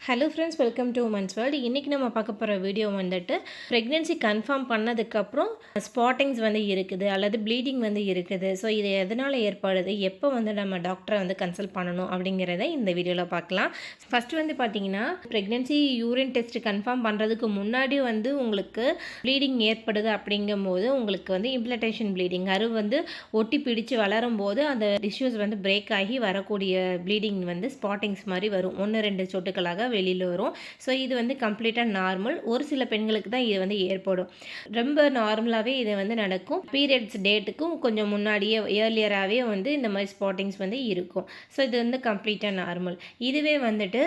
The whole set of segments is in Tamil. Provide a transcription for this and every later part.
Hello friends, welcome to women's world. இன்றைக்கி நம்ம பார்க்க போகிற வீடியோ வந்துட்டு ப்ரெக்னென்சி கன்ஃபார்ம் பண்ணதுக்கப்புறம் ஸ்பாட்டிங்ஸ் வந்து இருக்குது அல்லது ப்ளீடிங் வந்து இருக்குது. ஸோ இது எதனால் ஏற்படுது, எப்போ வந்து நம்ம டாக்டரை வந்து கன்சல்ட் பண்ணணும் அப்படிங்கிறத இந்த வீடியோவில் பார்க்கலாம். ஃபஸ்ட்டு வந்து பார்த்தீங்கன்னா, ப்ரெக்னென்சி யூரின் டெஸ்ட் கன்ஃபார்ம் பண்ணுறதுக்கு முன்னாடி வந்து உங்களுக்கு ப்ளீடிங் ஏற்படுது அப்படிங்கும்போது உங்களுக்கு வந்து இம்ப்ளன்டேஷன் ப்ளீடிங் வந்து ஒட்டி பிடிச்சு வளரும் போது அந்த டிஷ்யூஸ் வந்து பிரேக் ஆகி வரக்கூடிய ப்ளீடிங் வந்து ஸ்பாட்டிங்ஸ் மாதிரி வரும். 1-2 சொட்டுக்களாக வெளியில் வரும். ஸோ இது வந்து கம்ப்ளீட்டாக நார்மல். ஒரு சில பெண்களுக்கு தான் இது வந்து ஏற்படும். ரொம்ப நார்மலாகவே இது வந்து நடக்கும். பீரியட்ஸ் டேட்டுக்கும் கொஞ்சம் முன்னாடியே ஏர்லியராகவே வந்து இந்த மாதிரி ஸ்பாட்டிங்ஸ் வந்து இருக்கும். ஸோ இது வந்து கம்ப்ளீட்டாக நார்மல். இதுவே வந்துட்டு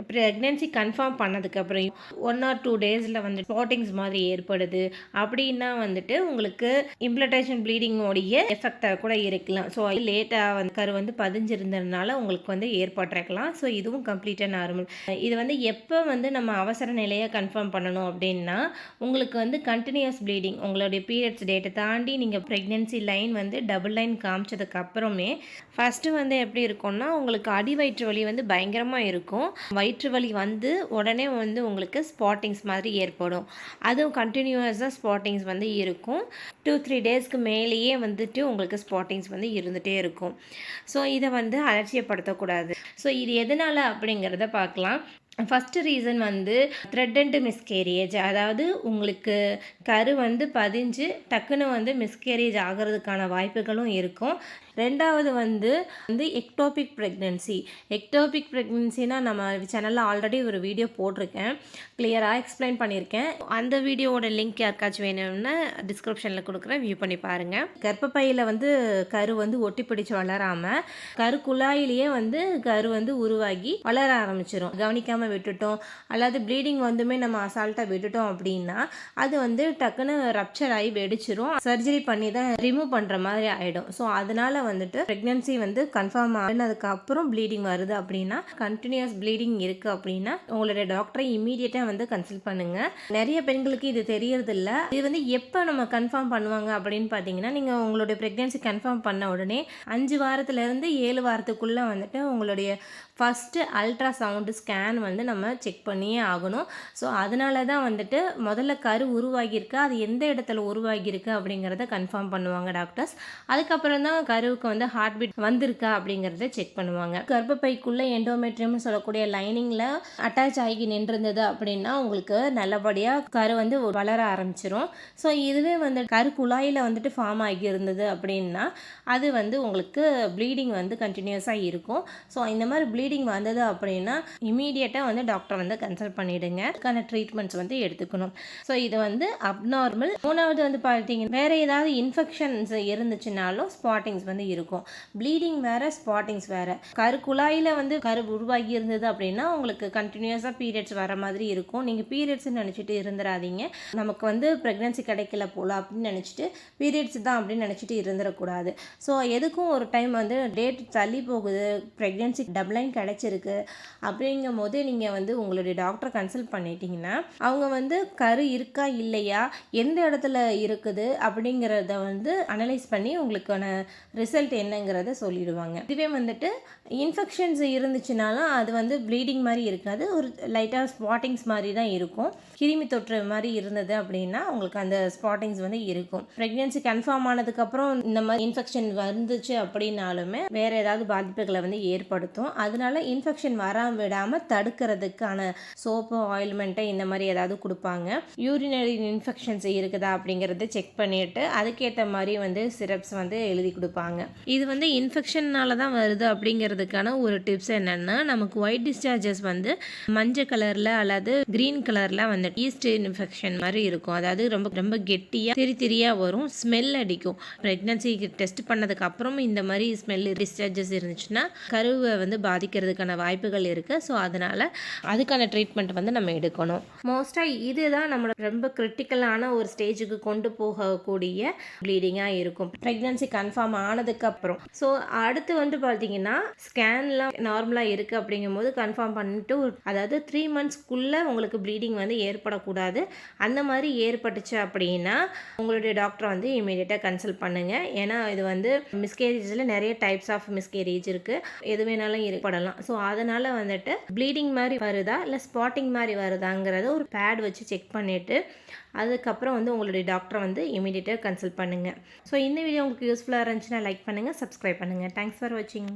ப்ரெக்னென்சி கன்ஃபார்ம் பண்ணதுக்கப்புறம் 1 or 2 டேஸில் வந்து ஸ்பாட்டிங்ஸ் மாதிரி ஏற்படுது அப்படின்னா வந்துட்டு உங்களுக்கு இம்ப்ளன்டேஷன் ப்ளீடிங்கோடைய எஃபெக்டாக கூட இருக்கலாம். ஸோ லேட்டாக வந்து கரு வந்து பதிஞ்சிருந்ததுனால உங்களுக்கு வந்து ஏற்பட்டிருக்கலாம். ஸோ இதுவும் கம்ப்ளீட்டாக நார்மல். இது வந்து எப்போ வந்து நம்ம அவசர நிலையை கன்ஃபார்ம் பண்ணணும் அப்படின்னா, உங்களுக்கு வந்து கண்டினியூஸ் ப்ளீடிங் உங்களுடைய பீரியட்ஸ் டேட்டை தாண்டி நீங்கள் ப்ரெக்னென்சி லைன் வந்து டபுள் லைன் காமிச்சதுக்கு அப்புறமே ஃபஸ்ட்டு வந்து எப்படி இருக்கும்னா, உங்களுக்கு அடி வயிற்று வலி வந்து பயங்கரமாக இருக்கும். வயிற்று வலி வந்து உடனே வந்து உங்களுக்கு ஸ்பாட்டிங்ஸ் மாதிரி ஏற்படும். அதுவும் கண்டினியூஸாக ஸ்பாட்டிங்ஸ் வந்து இருக்கும். 2-3 டேஸ்க்கு மேலேயே வந்துட்டு உங்களுக்கு ஸ்பாட்டிங்ஸ் வந்து இருந்துகிட்டே இருக்கும். ஸோ இதை வந்து அலட்சியப்படுத்தக்கூடாது. ஸோ இது எதனால் அப்படிங்கிறத பார்க்கலாம். ஃபஸ்ட்டு ரீசன் வந்து த்ரெட் அண்ட் மிஸ்கேரியேஜ், அதாவது உங்களுக்கு கரு வந்து பதிஞ்சு டக்குன்னு வந்து மிஸ்கேரேஜ் ஆகிறதுக்கான வாய்ப்புகளும் இருக்கும். ரெண்டாவது வந்து எக்டோபிக் ப்ரெக்னென்சி. எக்டோபிக் ப்ரெக்னென்சினா நம்ம சேனலில் ஆல்ரெடி ஒரு வீடியோ போட்டிருக்கேன், கிளியராக எக்ஸ்பிளைன் பண்ணியிருக்கேன். அந்த வீடியோவோட லிங்க் யாருக்காச்சும் வேணும்னா டிஸ்கிரிப்ஷனில் கொடுக்குறேன், வியூ பண்ணி பாருங்கள். கர்ப்பப்பையில் வந்து கரு வந்து ஒட்டி பிடிச்சி வளராமல் கரு குழாயிலேயே வந்து கரு வந்து உருவாகி வளர ஆரம்பிச்சிடும். கவனிக்காமல் விட்டுட்டோம் அல்லது ப்ளீடிங் வந்துமே நம்ம அசால்ட்டாக விட்டுட்டோம் அப்படின்னா அது வந்து டக்குன்னு ரப்சர் ஆகி வெடிச்சிரும். சர்ஜரி பண்ணி தான் ரிமூவ் பண்ணுற மாதிரி ஆகிடும். ஸோ அதனால் வந்துட்டு ப்ரெக்னென்சி வந்து கன்ஃபார்ம் ஆனதுக்கு அப்புறம் ப்ளீடிங் வருது அப்படின்னா, கண்டினியூஸ் ப்ளீடிங் இருக்குது அப்படின்னா உங்களுடைய டாக்டரை இமீடியட்டாக வந்து கன்சல்ட் பண்ணுங்கள். நிறைய பெண்களுக்கு இது தெரியறதில்ல. இது வந்து எப்போ நம்ம கன்ஃபார்ம் பண்ணுவாங்க அப்படின்னு பார்த்தீங்கன்னா, நீங்கள் உங்களுடைய ப்ரெக்னென்சி கன்ஃபார்ம் பண்ண உடனே 5 வாரத்துலேருந்து 7 வாரத்துக்குள்ளே வந்துட்டு உங்களுடைய ஃபஸ்ட்டு அல்ட்ராசவுண்டு ஸ்கேன் வந்து நம்ம செக் பண்ணியே ஆகணும். ஸோ அதனால தான் வந்துட்டு முதல்ல கரு உருவாகியிருக்கா, அது எந்த இடத்துல உருவாகியிருக்கு அப்படிங்கிறத கன்ஃபார்ம் பண்ணுவாங்க டாக்டர்ஸ். அதுக்கப்புறம் தான் கருவுக்கு வந்து ஹார்ட் பீட் வந்திருக்கா அப்படிங்கிறத செக் பண்ணுவாங்க. கர்ப்பப்பைக்குள்ளே எண்டோமெட்ரியம்னு சொல்லக்கூடிய லைனிங்கில் அட்டாச் ஆகி நின்றிருந்தது அப்படின்னா உங்களுக்கு நல்லபடியாக கரு வந்து வளர ஆரம்பிச்சிரும். ஸோ இதுவே வந்து கரு குழாயில் வந்துட்டு ஃபார்ம் ஆகி இருந்தது அப்படின்னா அது வந்து உங்களுக்கு ப்ளீடிங் வந்து கண்டினியூஸாக இருக்கும். ஸோ இந்த மாதிரி ப்ளீடிங் வந்தது அப்படின்னா இமீடியட்டாக வந்து டாக்டரை வந்து கன்சல்ட் பண்ணிவிடுங்க. அதுக்கான ட்ரீட்மெண்ட்ஸ் வந்து எடுத்துக்கணும். ஸோ இது வந்து அப்நார்மல். மூணாவது வந்து பார்த்தீங்கன்னா, வேறு ஏதாவது இன்ஃபெக்ஷன்ஸ் இருந்துச்சுனாலும் ஸ்பாட்டிங்ஸ் வந்து இருக்கும். ப்ளீடிங் வேறு, ஸ்பாட்டிங்ஸ் வேறு. கரு குழாயில் வந்து கரு உருவாகி இருந்தது அப்படின்னா உங்களுக்கு கண்டினியூஸாக பீரியட்ஸ் வர மாதிரி இருக்கும். நீங்கள் பீரியட்ஸ்ன்னு நினச்சிட்டு இருந்துடாதீங்க. நமக்கு வந்து ப்ரெக்னென்சி கிடைக்கல போல் அப்படின்னு நினச்சிட்டு பீரியட்ஸ் தான் அப்படின்னு நினச்சிட்டு இருந்துடக்கூடாது. ஸோ எதுக்கும் ஒரு டைம் வந்து டேட் தள்ளி போகுது, ப்ரெக்னென்சி டபுள் லைன் கிடச்சிருக்கு அப்படிங்கும் போது நீங்கள் வந்து உங்களுடைய டாக்டரை கன்சல்ட் பண்ணிட்டீங்கன்னா அவங்க வந்து கரு இருக்கா இல்லையா, எந்த இடத்துல இருக்குது அப்படிங்கிறத வந்து அனலைஸ் பண்ணி உங்களுக்கான ரிசல்ட் என்னங்கிறத சொல்லிடுவாங்க. இதுவே வந்துட்டு இன்ஃபெக்ஷன்ஸ் இருந்துச்சுனாலும் அது வந்து ப்ளீடிங் மாதிரி இருக்காது, ஒரு லைட்டாக ஸ்பாட்டிங்ஸ் மாதிரி தான் இருக்கும். கிருமி தொற்று மாதிரி இருந்தது அப்படின்னா உங்களுக்கு அந்த ஸ்பாட்டிங்ஸ் வந்து இருக்கும். ப்ரெக்னென்சி கன்ஃபார்ம் ஆனதுக்கப்புறம் இந்த மாதிரி இன்ஃபெக்ஷன் வந்துச்சு அப்படின்னாலுமே வேறு ஏதாவது பாதிப்புகளை வந்து ஏற்படுத்தும். அதனால இன்ஃபெக்ஷன் வராமல் விடாமல் தடுக்கிறதுக்கான சோப்பு, ஆயில்மெண்ட்டை இந்த மாதிரி ஏதாவது கொடுப்பாங்க. யூரினரி இன்ஃபெக்ஷன்ஸ் இருக்குதா அப்படிங்கிறத செக் பண்ணிவிட்டு அதுக்கேற்ற மாதிரி வந்து சிரப்ஸ் வந்து எழுதி கொடுப்பாங்க. இது வந்து இன்ஃபெக்ஷன்னால தான் வருது அப்படிங்கிறதுக்கான ஒரு டிப்ஸ் என்னென்னா, நமக்கு ஒயிட் டிஸ்சார்ஜஸ் வந்து மஞ்சள் கலரில் அல்லது க்ரீன் கலரில் வந்து ஈஸ்ட் இன்ஃபெக்ஷன் மாதிரி இருக்கும். அதாவது ரொம்ப ரொம்ப கெட்டியாக திரியாக வரும், ஸ்மெல் அடிக்கும். ப்ரெக்னன்சிக்கு டெஸ்ட் பண்ணதுக்கு அப்புறம் இந்த மாதிரி ஸ்மெல் டிஸ்சார்ஜஸ் இருந்துச்சுன்னா கருவை வந்து பாதிக்கிறதுக்கான வாய்ப்புகள் இருக்குது. ஸோ அதனால் அதுக்கான ட்ரீட்மெண்ட் வந்து நம்ம எடுக்கணும். மோஸ்ட்டாக இதுதான் நம்மளோட ரொம்ப கிரிட்டிக்கலான ஒரு ஸ்டேஜுக்கு கொண்டு போகக்கூடிய ப்ளீடிங்காக இருக்கும். ப்ரெக்னன்சி கன்ஃபார்ம் ஆனதுக்கு பண்ணதுக்கப்புறம். ஸோ அடுத்து வந்து பார்த்தீங்கன்னா, ஸ்கேன்லாம் நார்மலா இருக்கு அப்படிங்கும்போது கன்ஃபார்ம் பண்ணிட்டு அதாவது 3 மந்த்ஸ்க்குள்ள உங்களுக்கு ப்ளீடிங் வந்து ஏற்படக்கூடாது. அந்த மாதிரி ஏற்பட்டுச்சு அப்படின்னா, உங்களுடைய டாக்டரை வந்து இம்மீடியட்டா கன்சல்ட் பண்ணுங்க. ஏன்னா இது வந்து மிஸ்கேரேஜ்ல நிறைய டைப்ஸ் ஆஃப் மிஸ்கேரேஜ் இருக்கு. எது வேணாலும் ஏற்படலாம். ஸோ அதனால வந்துட்டு ப்ளீடிங் மாதிரி வருதா, இல்லை ஸ்பாட்டிங் மாதிரி வருதாங்கிறத ஒரு பேட் வச்சு செக் பண்ணிட்டு அதுக்கப்புறம் வந்து உங்களுடைய டாக்டரை வந்து இமீடியட்டாக கன்சல்ட் பண்ணுங்கள். ஸோ இந்த வீடியோ உங்களுக்கு யூஸ்ஃபுல்லாக இருந்துச்சுன்னா லைக் பண்ணுங்கள், சப்ஸ்கிரைப் பண்ணுங்கள். தேங்க்ஸ் ஃபார் வாட்சிங்.